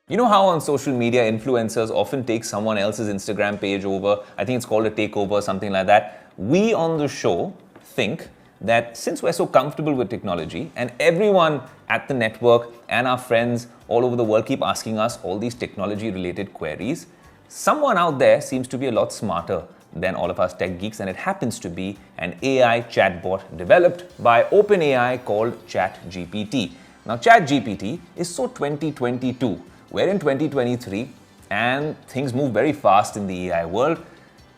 You know how on social media influencers often take someone else's Instagram page over? I think it's called a takeover, something like that. We on the show think that since we're so comfortable with technology and everyone at the network and our friends all over the world keep asking us all these technology related queries, someone out there seems to be a lot smarter than all of us tech geeks, and it happens to be an AI chatbot developed by OpenAI called Chatgpt. Now, Chatgpt is so 2022. We're in 2023 and things move very fast in the AI world.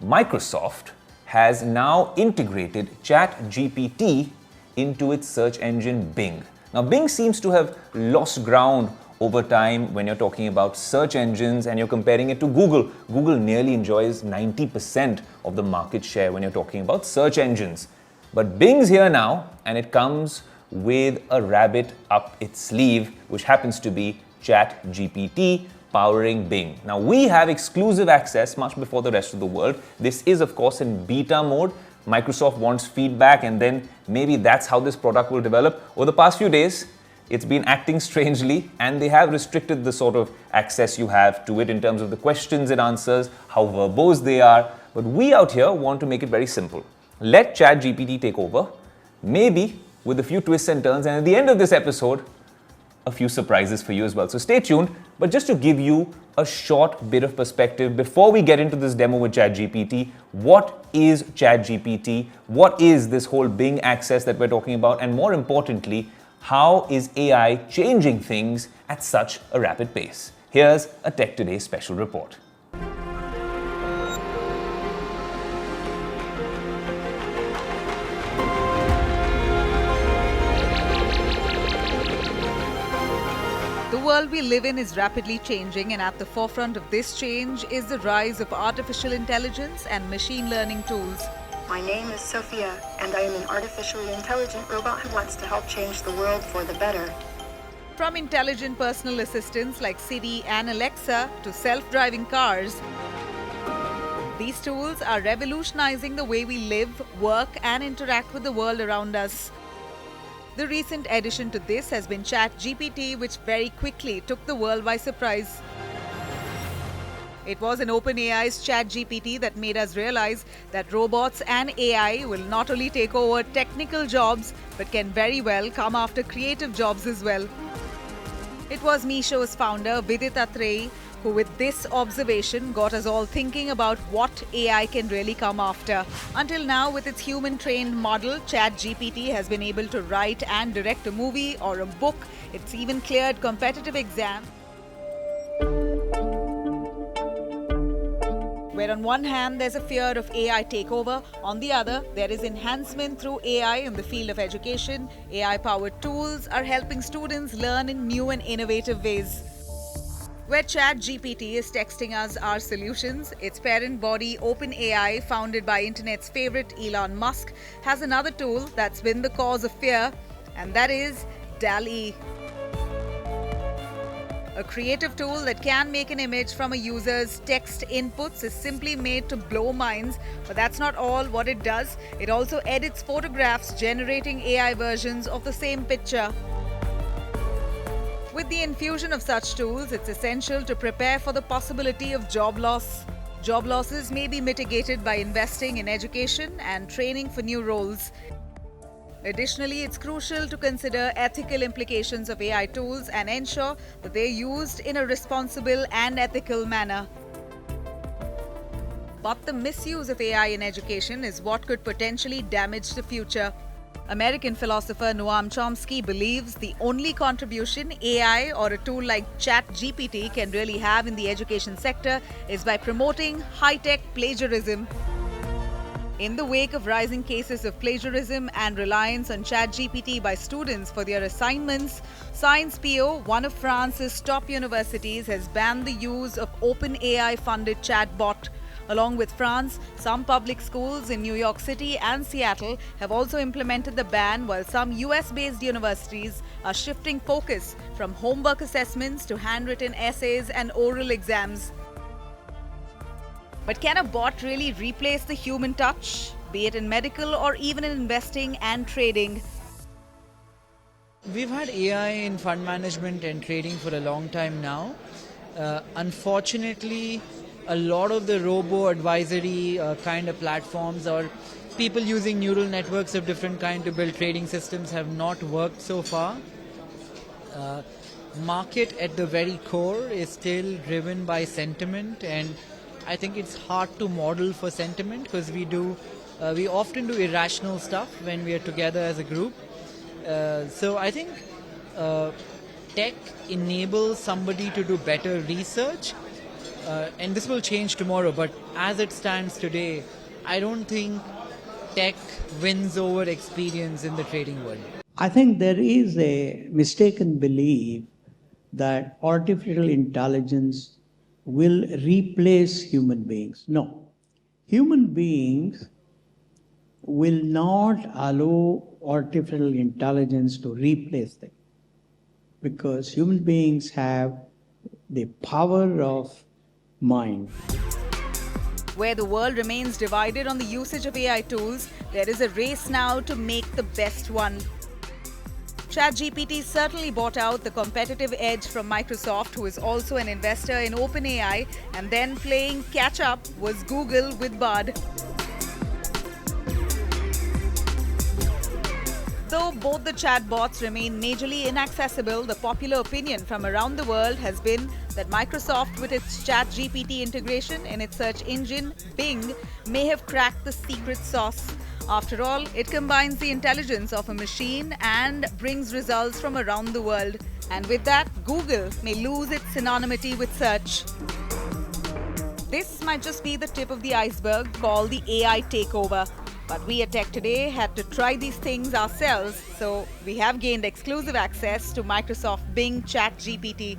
Microsoft has now integrated ChatGPT into its search engine Bing. Now, Bing seems to have lost ground over time when you're talking about search engines and you're comparing it to Google. Google nearly enjoys 90% of the market share when you're talking about search engines. But Bing's here now, and it comes with a rabbit up its sleeve, which happens to be ChatGPT powering Bing. Now, we have exclusive access much before the rest of the world. This is, of course, in beta mode. Microsoft wants feedback, and then maybe that's how this product will develop. Over the past few days, it's been acting strangely, and they have restricted the sort of access you have to it in terms of the questions it answers, how verbose they are. But we out here want to make it very simple. Let ChatGPT take over, maybe with a few twists and turns, and at the end of this episode, a few surprises for you as well. So stay tuned. But just to give you a short bit of perspective before we get into this demo with ChatGPT, what is ChatGPT? What is this whole Bing access that we're talking about? And more importantly, how is AI changing things at such a rapid pace? Here's a Tech Today special report. The world we live in is rapidly changing, and at the forefront of this change is the rise of artificial intelligence and machine learning tools. My name is Sophia, and I am an artificially intelligent robot who wants to help change the world for the better. From intelligent personal assistants like Siri and Alexa to self-driving cars, these tools are revolutionizing the way we live, work, and interact with the world around us. The recent addition to this has been ChatGPT, which very quickly took the world by surprise. It was an OpenAI's ChatGPT that made us realize that robots and AI will not only take over technical jobs, but can very well come after creative jobs as well. It was Meesho's founder, Vidit Atreyi, who with this observation got us all thinking about what AI can really come after. Until now, with its human-trained model, ChatGPT has been able to write and direct a movie or a book. It's even cleared competitive exams, where on one hand there's a fear of AI takeover, on the other there is enhancement through AI in the field of education. AI-powered tools are helping students learn in new and innovative ways. Where ChatGPT is texting us our solutions, its parent body OpenAI, founded by internet's favorite Elon Musk, has another tool that's been the cause of fear, and that is DALL-E. A creative tool that can make an image from a user's text inputs is simply made to blow minds, but that's not all what it does. It also edits photographs, generating AI versions of the same picture. With the infusion of such tools, it's essential to prepare for the possibility of job loss. Job losses may be mitigated by investing in education and training for new roles. Additionally, it's crucial to consider ethical implications of AI tools and ensure that they're used in a responsible and ethical manner. But the misuse of AI in education is what could potentially damage the future. American philosopher Noam Chomsky believes the only contribution AI or a tool like ChatGPT can really have in the education sector is by promoting high-tech plagiarism. In the wake of rising cases of plagiarism and reliance on ChatGPT by students for their assignments, Sciences Po, one of France's top universities, has banned the use of OpenAI-funded chatbot. Along with France, some public schools in New York City and Seattle have also implemented the ban, while some US-based universities are shifting focus from homework assessments to handwritten essays and oral exams. But can a bot really replace the human touch, be it in medical or even in investing and trading? We've had AI in fund management and trading for a long time now. Unfortunately, a lot of the robo-advisory kind of platforms or people using neural networks of different kind to build trading systems have not worked so far. Market at the very core is still driven by sentiment, and I think it's hard to model for sentiment because we often do irrational stuff when we are together as a group. So I think tech enables somebody to do better research, and this will change tomorrow, but as it stands today, I don't think tech wins over experience in the trading world. I think there is a mistaken belief that artificial intelligence will replace human beings. No. Human beings will not allow artificial intelligence to replace them, because human beings have the power of mind. Where the world remains divided on the usage of AI tools, there is a race now to make the best one. Chatgpt certainly bought out the competitive edge from Microsoft, who is also an investor in OpenAI, and then playing catch-up was Google with Bard. Though both the chatbots remain majorly inaccessible, the popular opinion from around the world has been that Microsoft, with its ChatGPT integration in its search engine, Bing, may have cracked the secret sauce. After all, it combines the intelligence of a machine and brings results from around the world. And with that, Google may lose its synonymity with search. This might just be the tip of the iceberg called the AI takeover. But we at Tech Today had to try these things ourselves, so we have gained exclusive access to Microsoft Bing ChatGPT.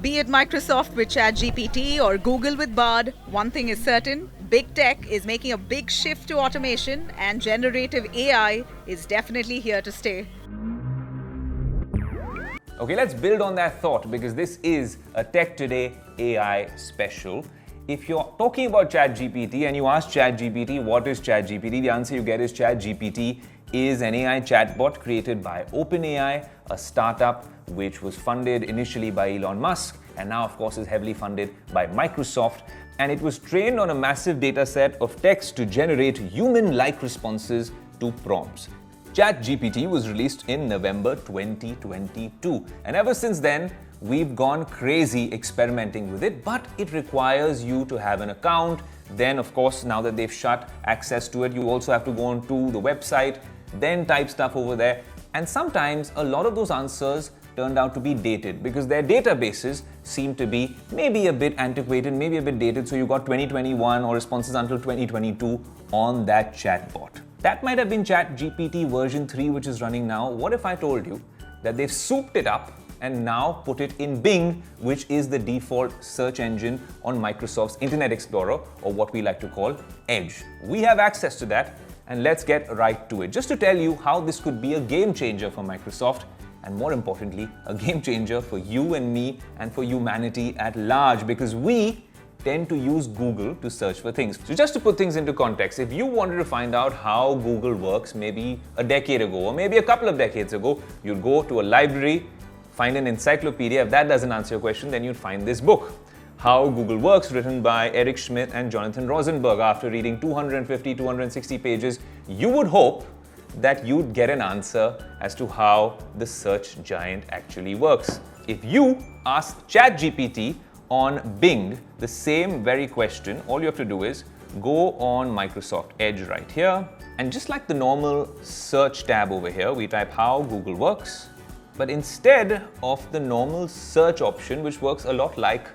Be it Microsoft with ChatGPT or Google with Bard, one thing is certain: big tech is making a big shift to automation, and generative AI is definitely here to stay. Okay, let's build on that thought, because this is a Tech Today AI special. If you're talking about ChatGPT and you ask ChatGPT, what is ChatGPT? The answer you get is ChatGPT is an AI chatbot created by OpenAI, a startup which was funded initially by Elon Musk and now, of course, is heavily funded by Microsoft. And it was trained on a massive data set of text to generate human-like responses to prompts. ChatGPT was released in November 2022, and ever since then, we've gone crazy experimenting with it, but it requires you to have an account. Then, of course, now that they've shut access to it, you also have to go onto the website, then type stuff over there. And sometimes a lot of those answers turned out to be dated because their databases seem to be maybe a bit antiquated, maybe a bit dated. So you got 2021 or responses until 2022 on that chatbot. That might have been ChatGPT version 3, which is running now. What if I told you that they've souped it up and now put it in Bing, which is the default search engine on Microsoft's Internet Explorer, or what we like to call Edge? We have access to that, and let's get right to it. Just to tell you how this could be a game changer for Microsoft, and more importantly, a game changer for you and me and for humanity at large, because we tend to use Google to search for things. So just to put things into context, if you wanted to find out how Google works maybe a decade ago or maybe a couple of decades ago, you'd go to a library, find an encyclopedia. If that doesn't answer your question, then you'd find this book, How Google Works, written by Eric Schmidt and Jonathan Rosenberg. After reading 250, 260 pages, you would hope that you'd get an answer as to how the search giant actually works. If you ask ChatGPT on Bing the same very question, all you have to do is go on Microsoft Edge right here, and just like the normal search tab over here, we type how Google works, but instead of the normal search option, which works a lot like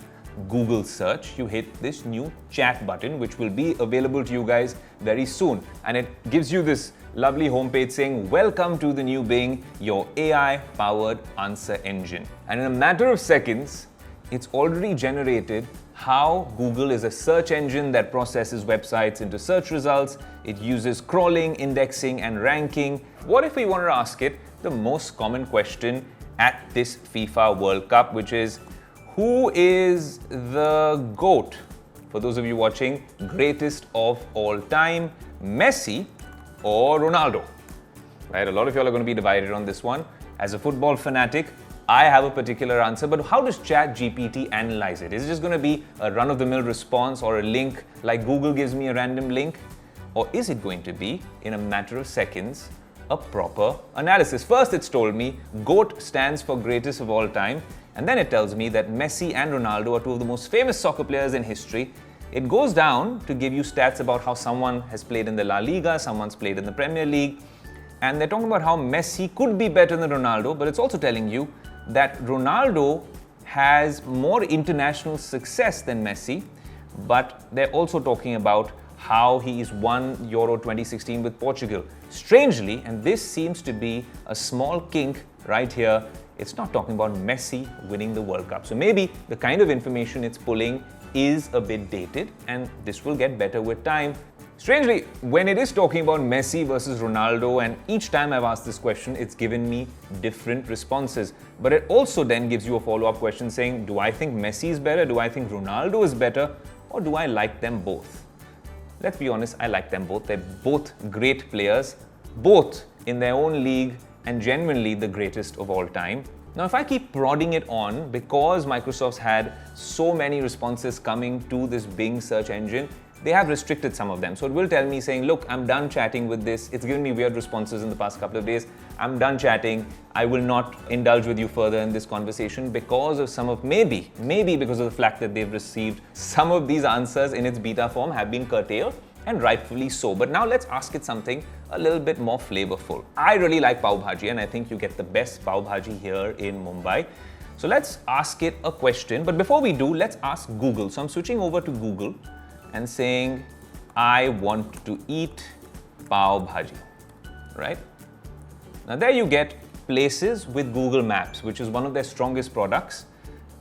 Google search, you hit this new chat button, which will be available to you guys very soon, and it gives you this lovely homepage saying, welcome to the new Bing, your AI-powered answer engine. And in a matter of seconds, it's already generated how Google is a search engine that processes websites into search results. It uses crawling, indexing, and ranking. What if we wanted to ask it the most common question at this FIFA World Cup, which is, who is the GOAT? For those of you watching, greatest of all time, Messi or Ronaldo? Right, a lot of y'all are going to be divided on this one. As a football fanatic, I have a particular answer, but how does ChatGPT analyze it? Is it just going to be a run-of-the-mill response or a link like Google gives me a random link? Or is it going to be, in a matter of seconds, a proper analysis? First, it's told me GOAT stands for greatest of all time, and then it tells me that Messi and Ronaldo are two of the most famous soccer players in history. It goes down to give you stats about how someone has played in the La Liga, someone's played in the Premier League, and they're talking about how Messi could be better than Ronaldo, but it's also telling you that Ronaldo has more international success than Messi, but they're also talking about how he's won Euro 2016 with Portugal. Strangely, and this seems to be a small kink right here, it's not talking about Messi winning the World Cup. So maybe the kind of information it's pulling is a bit dated, and this will get better with time. Strangely, when it is talking about Messi versus Ronaldo, and each time I've asked this question, it's given me different responses. But it also then gives you a follow-up question saying, do I think Messi is better? Do I think Ronaldo is better? Or do I like them both? Let's be honest, I like them both. They're both great players, both in their own league and genuinely the greatest of all time. Now, if I keep prodding it on, because Microsoft's had so many responses coming to this Bing search engine, they have restricted some of them. So it will tell me saying, look, I'm done chatting with this. It's given me weird responses in the past couple of days. I'm done chatting. I will not indulge with you further in this conversation because of some of, maybe because of the fact that they've received some of these answers in its beta form have been curtailed, and rightfully so. But now let's ask it something a little bit more flavorful. I really like pav bhaji, and I think you get the best pav bhaji here in Mumbai. So let's ask it a question. But before we do, let's ask Google. So I'm switching over to Google and saying, I want to eat pav bhaji, right? Now there you get places with Google Maps, which is one of their strongest products.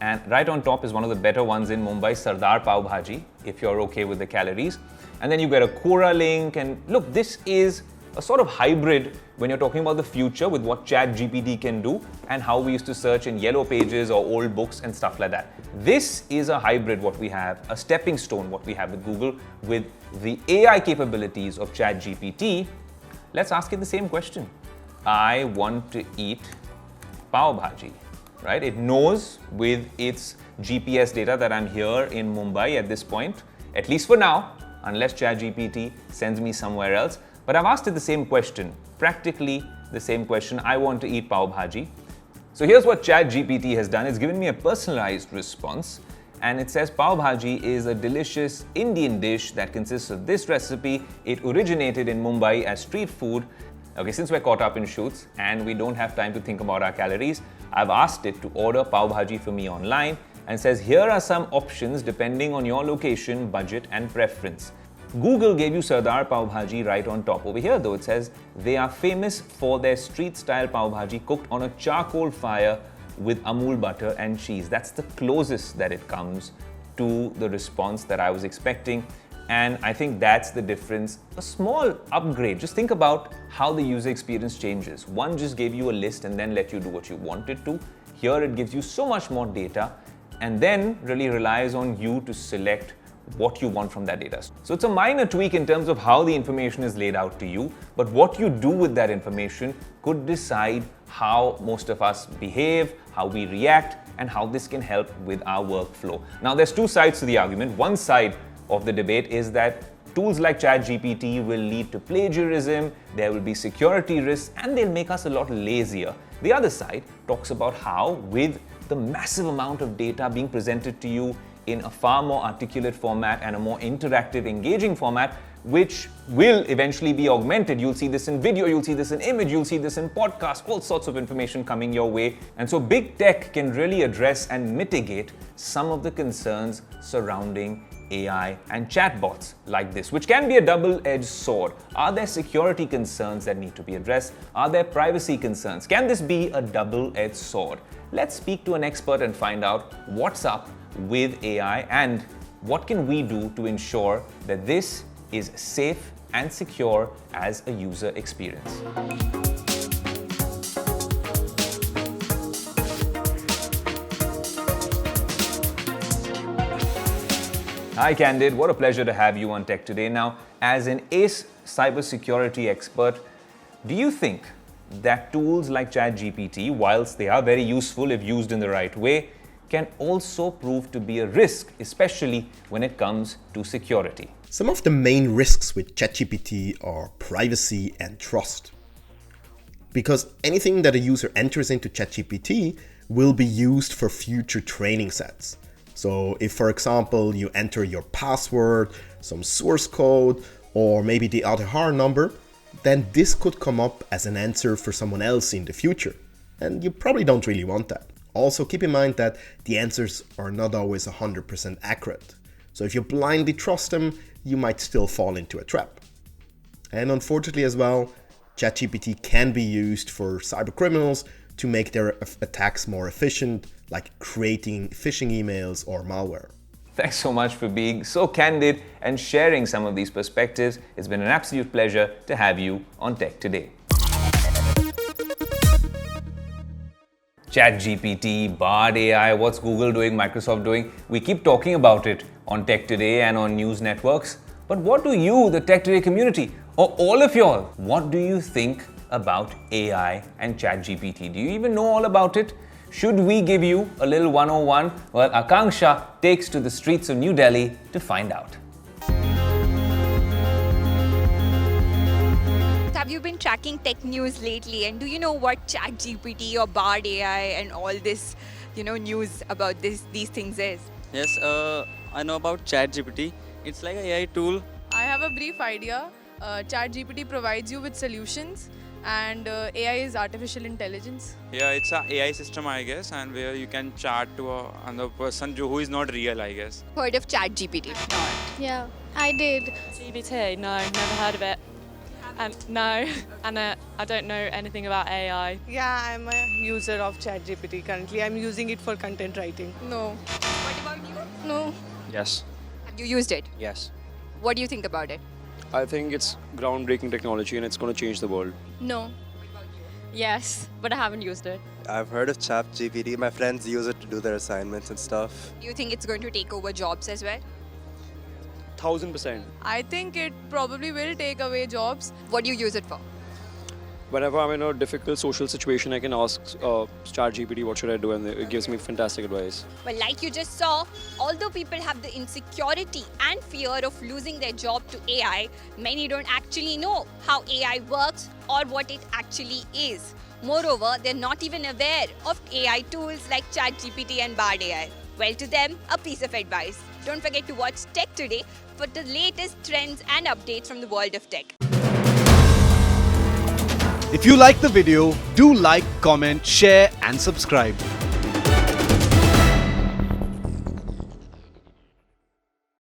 And right on top is one of the better ones in Mumbai, Sardar Pav Bhaji, if you're okay with the calories. And then you get a Quora link. And look, this is a sort of hybrid when you're talking about the future with what ChatGPT can do and how we used to search in yellow pages or old books and stuff like that. This is a hybrid what we have, a stepping stone what we have with Google with the AI capabilities of ChatGPT. Let's ask it the same question. I want to eat pav bhaji, right? It knows with its GPS data that I'm here in Mumbai at this point, at least for now, unless ChatGPT sends me somewhere else. But I've asked it the same question, practically the same question. I want to eat pav bhaji. So here's what ChatGPT has done. It's given me a personalized response, and it says pav bhaji is a delicious Indian dish that consists of this recipe. It originated in Mumbai as street food. Okay, since we're caught up in shoots and we don't have time to think about our calories, I've asked it to order pav bhaji for me online, and says here are some options depending on your location, budget and preference. Google gave you Sardar Pav Bhaji right on top. Over here though, it says they are famous for their street style pav bhaji cooked on a charcoal fire with Amul butter and cheese. That's the closest that it comes to the response that I was expecting. And I think that's the difference. A small upgrade. Just think about how the user experience changes. One just gave you a list and then let you do what you wanted to. Here it gives you so much more data and then really relies on you to select what you want from that data. So it's a minor tweak in terms of how the information is laid out to you, but what you do with that information could decide how most of us behave, how we react, and how this can help with our workflow. Now there's two sides to the argument. One side of the debate is that tools like ChatGPT will lead to plagiarism, there will be security risks, and they'll make us a lot lazier. The other side talks about how, with the massive amount of data being presented to you in a far more articulate format and a more interactive, engaging format, which will eventually be augmented. You'll see this in video, you'll see this in image, you'll see this in podcast, all sorts of information coming your way. And so big tech can really address and mitigate some of the concerns surrounding AI and chatbots like this, which can be a double-edged sword. Are there security concerns that need to be addressed? Are there privacy concerns? Can this be a double-edged sword? Let's speak to an expert and find out what's up with AI and what can we do to ensure that this is safe and secure as a user experience. Hi Candid, what a pleasure to have you on Tech Today. Now, as an ace cybersecurity expert, do you think that tools like ChatGPT, whilst they are very useful if used in the right way, can also prove to be a risk, especially when it comes to security. Some of the main risks with ChatGPT are privacy and trust. Because anything that a user enters into ChatGPT will be used for future training sets. So if, for example, you enter your password, some source code, or maybe the Aadhaar number, then this could come up as an answer for someone else in the future. And you probably don't really want that. Also, keep in mind that the answers are not always 100% accurate. So if you blindly trust them, you might still fall into a trap. And unfortunately as well, ChatGPT can be used for cybercriminals to make their attacks more efficient, like creating phishing emails or malware. Thanks so much for being so candid and sharing some of these perspectives. It's been an absolute pleasure to have you on Tech Today. ChatGPT, Bard AI, what's Google doing, Microsoft doing? We keep talking about it on Tech Today and on news networks. But what do you, the Tech Today community, or all of y'all, what do you think about AI and ChatGPT? Do you even know all about it? Should we give you a little 101? Well, Akanksha takes to the streets of New Delhi to find out. Have you been tracking tech news lately, and do you know what ChatGPT or Bard AI and all this, news about these things is? Yes, I know about ChatGPT. It's like an AI tool. I have a brief idea. ChatGPT provides you with solutions, and AI is artificial intelligence. Yeah, it's a AI system, I guess, and where you can chat to another person who is not real, I guess. Heard of ChatGPT? Yeah, I did. CBT? No, never heard of it. No, and I don't know anything about AI. Yeah, I'm a user of ChatGPT currently. I'm using it for content writing. No. What about you? No. Yes. Have you used it? Yes. What do you think about it? I think it's groundbreaking technology and it's going to change the world. No. Yes, but I haven't used it. I've heard of ChatGPT. My friends use it to do their assignments and stuff. Do you think it's going to take over jobs as well? 1000%. I think it probably will take away jobs. What do you use it for? Whenever I'm in a difficult social situation, I can ask ChatGPT what should I do, and it gives me fantastic advice. Well, like you just saw, although people have the insecurity and fear of losing their job to AI, many don't actually know how AI works or what it actually is. Moreover, they're not even aware of AI tools like ChatGPT and Bard AI. Well, to them, a piece of advice. Don't forget to watch Tech Today for the latest trends and updates from the world of tech. If you like the video, do like, comment, share and subscribe.